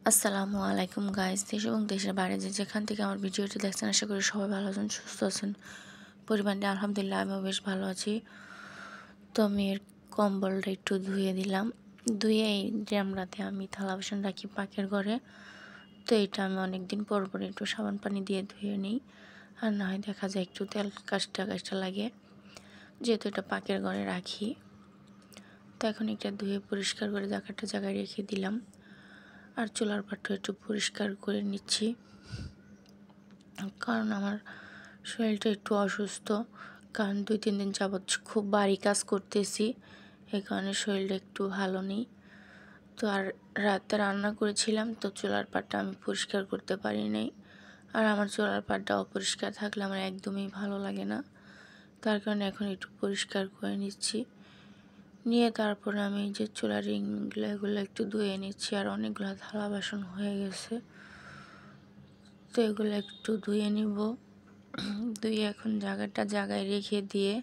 আসসালামু আলাইকুম গাইস, দেশ এবং দেশের বাইরে যেখান থেকে আমার ভিডিওটি দেখছেন, আশা করি সবাই ভালো আছেন, সুস্থ আছেন। পরিবারটি আলহামদুলিল্লাহ আমিও বেশ ভালো আছি। তো আমি এর কম্বলটা একটু ধুয়ে দিলাম। ধুয়ে এই ড্রামটাতে আমি থালা বাসন রাখি পাকের ঘরে। তো এটা আমি অনেকদিন পর পর একটু সাবান পানি দিয়ে ধুয়ে নিই, আর না হয় দেখা যায় একটু তেল কাজটা লাগে, যেহেতু এটা পাকের ঘরে রাখি। তো এখন এটা ধুয়ে পরিষ্কার করে জায়গায় রেখে দিলাম, আর চুলার পাটটা একটু পরিষ্কার করে নিচ্ছি, কারণ আমার শরীরটা একটু অসুস্থ। কারণ 2-3 দিন যাবৎ খুব ভারী কাজ করতেছি, এই কারণে শরীরটা একটু ভালো নেই। তো আর রাতে রান্না করেছিলাম, তো চুলার পাটটা আমি পরিষ্কার করতে পারি নাই। আর আমার চুলার পাটটা অপরিষ্কার থাকলে আমার একদমই ভালো লাগে না, তার কারণে এখন একটু পরিষ্কার করে নিচ্ছি। নিয়ে তারপরে আমি যে চুলার রিংগুলো এগুলো একটু ধুয়ে নিচ্ছি, আর অনেকগুলো থালা বাসন হয়ে গেছে, তো এগুলো একটু ধুয়ে নিব। ধুয়ে এখন জায়গায় রেখে দিয়ে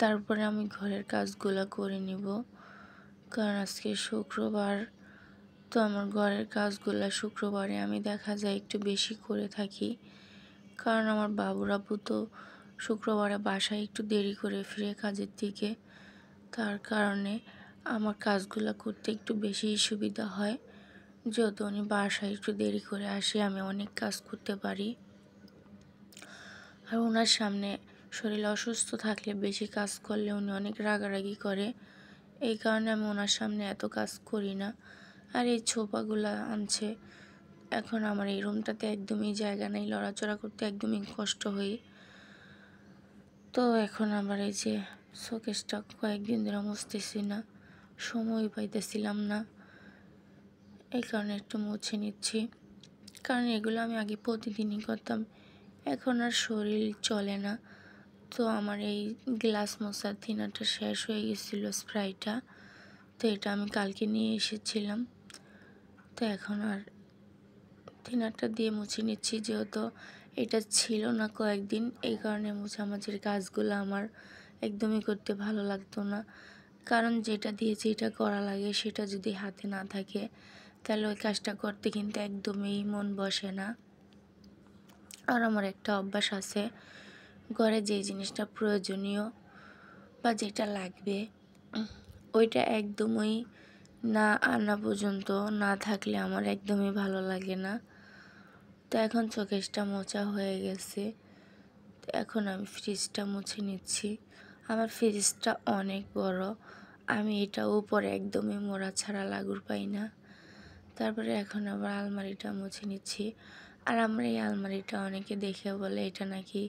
তারপরে আমি ঘরের কাজগুলো করে নিব, কারণ আজকে শুক্রবার। তো আমার ঘরের কাজগুলো শুক্রবারে আমি দেখা যায় একটু বেশি করে থাকি, কারণ আমার বাবুরাবু তো শুক্রবারে বাসায় একটু দেরি করে ফিরে কাজের দিকে, তার কারণে আমার কাজগুলো করতে একটু বেশি সুবিধা হয়। যেহেতু উনি বাসায় একটু দেরি করে আসে, আমি অনেক কাজ করতে পারি। আর ওনার সামনে শরীর অসুস্থ থাকলে বেশি কাজ করলে উনি অনেক রাগারাগি করে, এই কারণে আমি ওনার সামনে এত কাজ করি না। আর এই ছোপাগুলো আনছে, এখন আমার এই রুমটাতে একদমই জায়গা নেই, লড়াচড়া করতে একদমই কষ্ট হয়। তো এখন আমার এই যে শোকেসটা কয়েকদিন ধরে মুছতেছি না, সময় পাইতেছিলাম না, এই কারণে একটু মুছে নিচ্ছি। কারণ এগুলো আমি আগে প্রতিদিনই করতাম, এখন আর শরীর চলে না। তো আমার এই গ্লাস মোছার থিনারটা শেষ হয়ে গেছিলো, স্প্রাইটা। তো এটা আমি কালকে নিয়ে এসেছিলাম, তো এখন আর থিনারটা দিয়ে মুছে নিচ্ছি, যেহেতু এটা ছিল না কয়েকদিন, এই কারণে মোছামাছির কাজগুলো আমার একদমই করতে ভালো লাগতো না। কারণ যেটা দিয়েছি এটা করা লাগে, সেটা যদি হাতে না থাকে তাহলে ওই কাজটা করতে কিন্তু একদমই মন বসে না। আর আমার একটা অভ্যাস আছে, ঘরে যে জিনিসটা প্রয়োজনীয় বা যেটা লাগবে ওইটা একদমই না আনা পর্যন্ত না থাকলে আমার একদমই ভালো লাগে না। তো এখন শোকেসটা মোছা হয়ে গেছে, তো এখন আমি ফ্রিজটা মুছে নিচ্ছি। আমার ফ্রিজটা অনেক বড়, আমি এটা উপরে একদমই মোড়া ছাড়া লাগুর পাই না। তারপরে এখন আবার আলমারিটা মুছে নিচ্ছি। আর আমার এই আলমারিটা অনেকে দেখে বলে এটা নাকি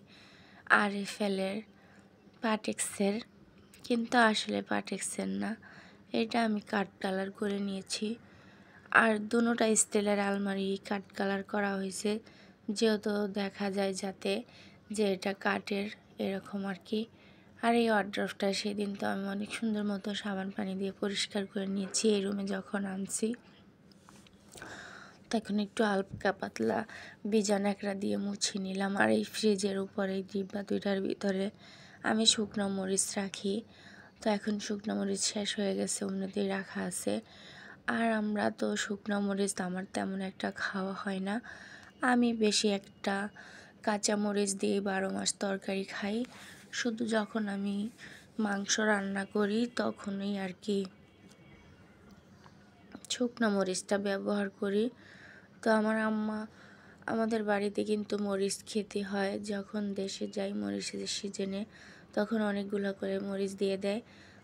আরএফএলের পাটেক্সের, কিন্তু আসলে পাটেক্সের না, এটা আমি কাঠ কালার করে নিয়েছি। আর দুটোটা স্টিলের আলমারি কাঠ কালার করা হয়েছে, যেহেতু দেখা যায় যাতে যে এটা কাঠের এরকম আর কি। আর এই ওয়ার্ড্রোবটা সেদিন তো আমি অনেক সুন্দর মতো সাবান পানি দিয়ে পরিষ্কার করে নিয়েছি এই রুমে যখন আনছি। তখন একটু হালকা পাতলা ভিজা ন্যাকড়া দিয়ে মুছে নিলাম। আর এই ফ্রিজের উপরে এই ডিব্বা দুইটার ভিতরে আমি শুকনো মরিচ রাখি, তো এখন শুকনো মরিচ শেষ হয়ে গেছে, অন্যতেই রাখা আছে। আর আমরা তো শুকনো মরিচ আমার তেমন একটা খাওয়া হয় না, আমি বেশি একটা কাঁচা মরিচ দিয়ে 12 মাস তরকারি খাই। শুধু যখন আমি মাংস রান্না করি তখনই আর কি শুকনো মরিচটা ব্যবহার করি। তো আমার আম্মা আমাদের বাড়িতে কিন্তু মরিচ খেতে হয়, যখন দেশে যাই মরিচের সিজনে তখন অনেকগুলো করে মরিচ দিয়ে দেয়।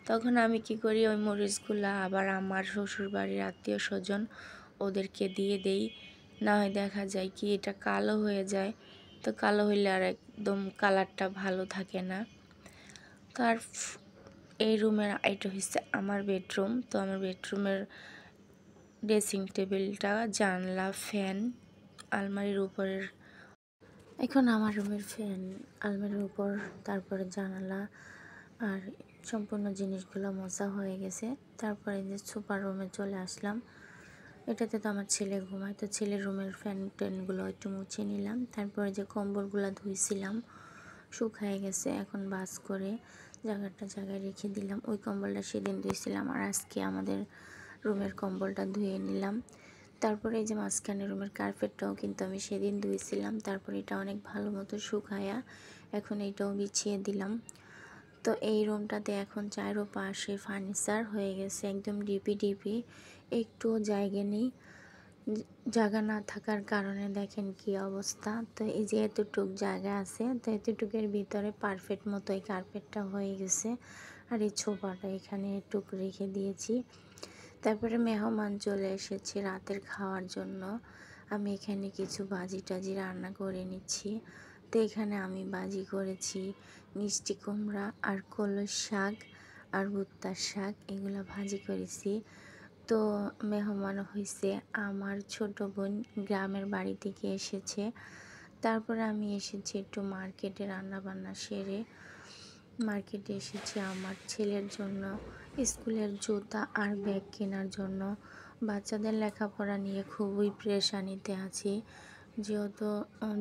তখন আমি কি করি, ওই মরিচগুলো আবার আমার শ্বশুর বাড়ির আত্মীয় স্বজন ওদেরকে দিয়ে দেই, না হয় দেখা যায় কি এটা কালো হয়ে যায়, তো কালো হইলে আর একদম কালারটা ভালো থাকে না। তার এই রুমের এটা হচ্ছে আমার বেডরুম। তো আমার বেডরুমের ড্রেসিং টেবিলটা, জানলা, ফ্যান আলমারির উপরের, এখন আমার রুমের ফ্যান আলমারির উপর, তারপরে জানালা আর সম্পূর্ণ জিনিসগুলো মোছা হয়ে গেছে। তারপরে যে সুপার রুমে চলে আসলাম, এটাতে তো আমার ছেলে ঘুমায়, তো ছেলের রুমের ফ্যান ট্যানগুলো একটু মুছে নিলাম। তারপরে যে কম্বলগুলো ধুইছিলাম শুকায় গেছে, এখন বাস করে জায়গায় রেখে দিলাম। ওই কম্বলটা সেদিন ধুইছিলাম, আর আজকে আমাদের রুমের কম্বলটা ধুয়ে নিলাম। তারপরে এই যে মাঝখানে রুমের কার্পেটটাও কিন্তু আমি সেদিন ধুয়েছিলাম, তারপরে এটা অনেক ভালো মতো শুকায়া এখন এইটাও বিছিয়ে দিলাম। তো এই রুমটাতে এখন চারোপাশে ফার্নিচার হয়ে গেছে একদম ডিপি ডিপি, একটুও জায়গা নেই। জায়গা না থাকার কারণে দেখেন কি অবস্থা। তো এই যে এতটুক জায়গা আছে, তো এতটুকের ভিতরে পারফেক্ট মতো এই কার্পেটটা হয়ে গেছে। আর এই ছোপাটা এখানে টুক রেখে দিয়েছি। তারপরে মেহমান চলে এসেছে রাতের খাওয়ার জন্য। আমি এখানে কিছু ভাজি টাজি রান্না করে নিচ্ছি। তো এখানে আমি ভাজি করেছি মিষ্টি কুমড়া আর কলই শাক আর ভুট্টার শাক, এগুলো ভাজি করেছি। তো মেহমান হয়েছে আমার ছোট বোন, গ্রামের বাড়ি থেকে এসেছে। তারপরে আমি এসেছি একটু মার্কেটে, রান্না বান্না সেরে মার্কেটে এসেছি আমার ছেলের জন্য স্কুলের জুতা আর ব্যাগ কেনার জন্য। বাচ্চাদের লেখাপড়া নিয়ে খুবই পেরেশানিতে আছি, যেহেতু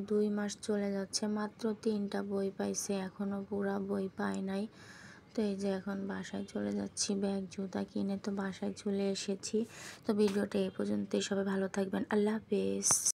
2 মাস চলে যাচ্ছে, মাত্র 3টা বই পাইছে, এখনও পুরা বই পায় নাই। তো এই যে এখন বাসায় চলে যাচ্ছি ব্যাগ জুতা কিনে, তো বাসায় চলে এসেছি। তো ভিডিওটা এই পর্যন্তই, সবাই ভালো থাকবেন, আল্লাহ হাফেজ।